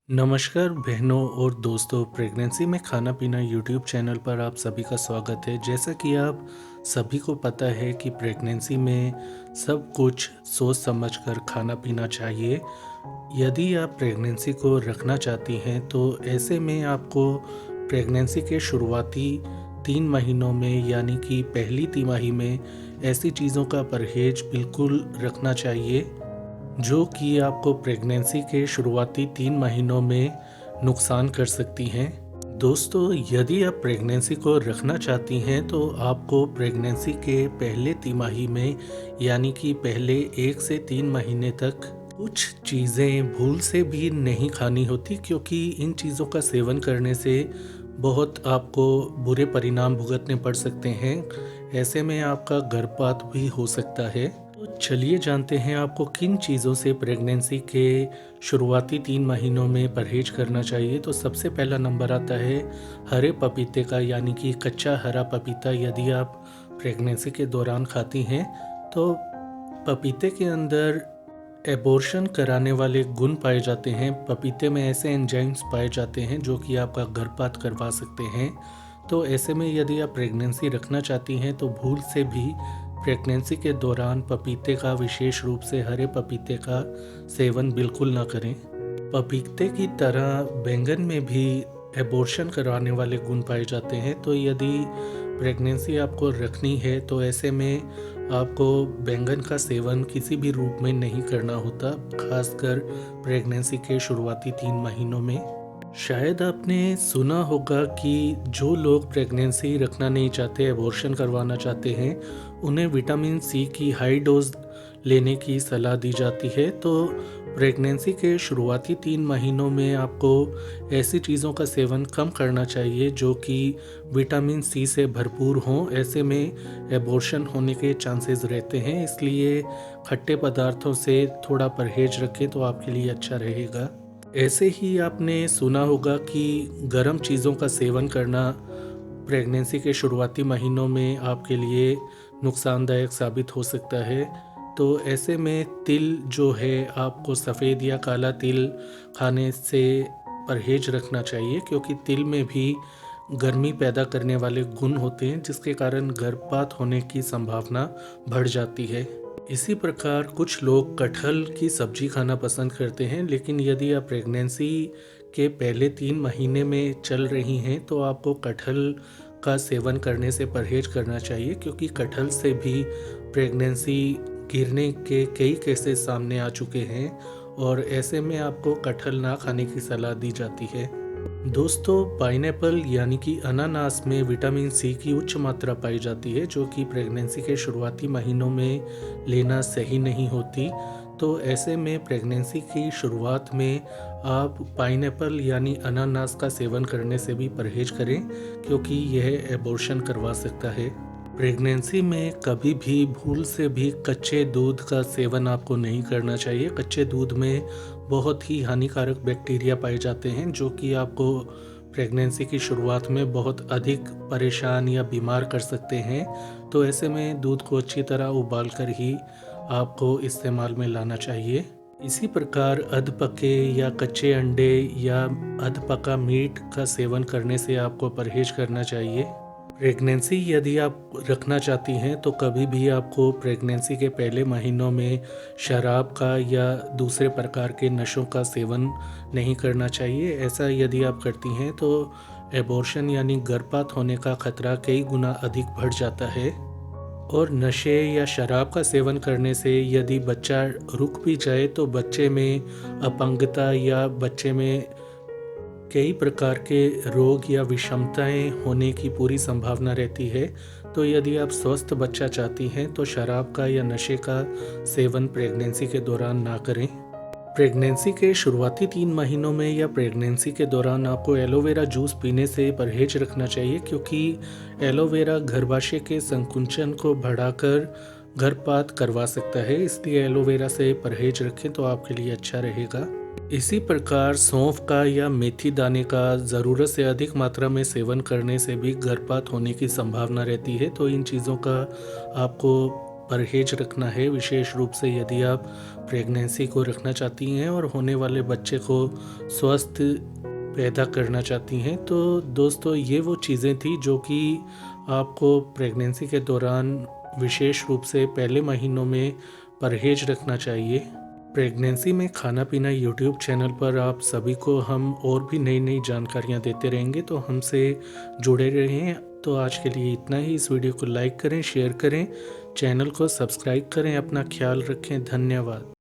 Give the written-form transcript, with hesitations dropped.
नमस्कार बहनों और दोस्तों, प्रेगनेंसी में खाना पीना यूट्यूब चैनल पर आप सभी का स्वागत है। जैसा कि आप सभी को पता है कि प्रेगनेंसी में सब कुछ सोच समझ कर खाना पीना चाहिए। यदि आप प्रेगनेंसी को रखना चाहती हैं तो ऐसे में आपको प्रेगनेंसी के शुरुआती 3 महीनों में यानी कि पहली तिमाही में ऐसी चीज़ों का परहेज बिल्कुल रखना चाहिए जो कि आपको प्रेगनेंसी के शुरुआती 3 महीनों में नुकसान कर सकती हैं। दोस्तों, यदि आप प्रेगनेंसी को रखना चाहती हैं तो आपको प्रेगनेंसी के पहले तिमाही में यानी कि पहले 1 से 3 महीने तक कुछ चीज़ें भूल से भी नहीं खानी होती, क्योंकि इन चीज़ों का सेवन करने से बहुत आपको बुरे परिणाम भुगतने पड़ सकते हैं। ऐसे में आपका गर्भपात भी हो सकता है। तो चलिए जानते हैं आपको किन चीज़ों से प्रेगनेंसी के शुरुआती 3 महीनों में परहेज करना चाहिए। तो सबसे पहला नंबर आता है हरे पपीते का, यानी कि कच्चा हरा पपीता। यदि आप प्रेगनेंसी के दौरान खाती हैं तो पपीते के अंदर एबॉर्शन कराने वाले गुण पाए जाते हैं। पपीते में ऐसे एंजाइम्स पाए जाते हैं जो कि आपका गर्भपात करवा सकते हैं। तो ऐसे में यदि आप प्रेगनेंसी रखना चाहती हैं तो भूल से भी प्रेगनेंसी के दौरान पपीते का, विशेष रूप से हरे पपीते का सेवन बिल्कुल ना करें। पपीते की तरह बैंगन में भी एबॉर्शन कराने वाले गुण पाए जाते हैं। तो यदि प्रेगनेंसी आपको रखनी है तो ऐसे में आपको बैंगन का सेवन किसी भी रूप में नहीं करना होता, खासकर प्रेगनेंसी के शुरुआती 3 महीनों में। शायद आपने सुना होगा कि जो लोग प्रेगनेंसी रखना नहीं चाहते, एबॉर्शन करवाना चाहते हैं, उन्हें विटामिन सी की हाई डोज लेने की सलाह दी जाती है। तो प्रेगनेंसी के शुरुआती 3 महीनों में आपको ऐसी चीज़ों का सेवन कम करना चाहिए जो कि विटामिन सी से भरपूर हों। ऐसे में एबॉर्शन होने के चांसेस रहते हैं, इसलिए खट्टे पदार्थों से थोड़ा परहेज रखें तो आपके लिए अच्छा रहेगा। ऐसे ही आपने सुना होगा कि गर्म चीज़ों का सेवन करना प्रेगनेंसी के शुरुआती महीनों में आपके लिए नुकसानदायक साबित हो सकता है। तो ऐसे में तिल जो है, आपको सफ़ेद या काला तिल खाने से परहेज रखना चाहिए, क्योंकि तिल में भी गर्मी पैदा करने वाले गुण होते हैं जिसके कारण गर्भपात होने की संभावना बढ़ जाती है। इसी प्रकार कुछ लोग कटहल की सब्जी खाना पसंद करते हैं, लेकिन यदि आप प्रेगनेंसी के पहले 3 महीने में चल रही हैं तो आपको कटहल का सेवन करने से परहेज करना चाहिए, क्योंकि कटहल से भी प्रेगनेंसी गिरने के कई केसेस सामने आ चुके हैं और ऐसे में आपको कटहल ना खाने की सलाह दी जाती है। दोस्तों, पाइनएप्पल यानी कि अनानास में विटामिन सी की उच्च मात्रा पाई जाती है, जो कि प्रेगनेंसी के शुरुआती महीनों में लेना सही नहीं होती। तो ऐसे में प्रेगनेंसी की शुरुआत में आप पाइनएप्पल यानी अनानास का सेवन करने से भी परहेज करें, क्योंकि यह एबॉर्शन करवा सकता है। प्रेगनेंसी में कभी भी भूल से भी कच्चे दूध का सेवन आपको नहीं करना चाहिए। कच्चे दूध में बहुत ही हानिकारक बैक्टीरिया पाए जाते हैं जो कि आपको प्रेगनेंसी की शुरुआत में बहुत अधिक परेशान या बीमार कर सकते हैं। तो ऐसे में दूध को अच्छी तरह उबाल कर ही आपको इस्तेमाल में लाना चाहिए। इसी प्रकार अध पके या कच्चे अंडे या अध पका मीट का सेवन करने से आपको परहेज करना चाहिए। प्रेगनेंसी यदि आप रखना चाहती हैं तो कभी भी आपको प्रेगनेंसी के पहले महीनों में शराब का या दूसरे प्रकार के नशों का सेवन नहीं करना चाहिए। ऐसा यदि आप करती हैं तो एबॉर्शन यानी गर्भपात होने का खतरा कई गुना अधिक बढ़ जाता है। और नशे या शराब का सेवन करने से यदि बच्चा रुक भी जाए तो बच्चे में अपंगता या बच्चे में कई प्रकार के रोग या विषमताएं होने की पूरी संभावना रहती है। तो यदि आप स्वस्थ बच्चा चाहती हैं तो शराब का या नशे का सेवन प्रेगनेंसी के दौरान ना करें। प्रेगनेंसी के शुरुआती 3 महीनों में या प्रेगनेंसी के दौरान आपको एलोवेरा जूस पीने से परहेज रखना चाहिए, क्योंकि एलोवेरा गर्भाशय के संकुचन को बढ़ाकर गर्भपात करवा सकता है। इसलिए एलोवेरा से परहेज रखें तो आपके लिए अच्छा रहेगा। इसी प्रकार सौंफ का या मेथी दाने का ज़रूरत से अधिक मात्रा में सेवन करने से भी गर्भपात होने की संभावना रहती है। तो इन चीज़ों का आपको परहेज रखना है, विशेष रूप से यदि आप प्रेगनेंसी को रखना चाहती हैं और होने वाले बच्चे को स्वस्थ पैदा करना चाहती हैं। तो दोस्तों ये वो चीज़ें थी जो कि आपको प्रेगनेंसी के दौरान विशेष रूप से पहले महीनों में परहेज रखना चाहिए। प्रेगनेंसी में खाना पीना यूट्यूब चैनल पर आप सभी को हम और भी नई नई जानकारियाँ देते रहेंगे, तो हमसे जुड़े रहें। तो आज के लिए इतना ही। इस वीडियो को लाइक करें, शेयर करें, चैनल को सब्सक्राइब करें। अपना ख्याल रखें। धन्यवाद।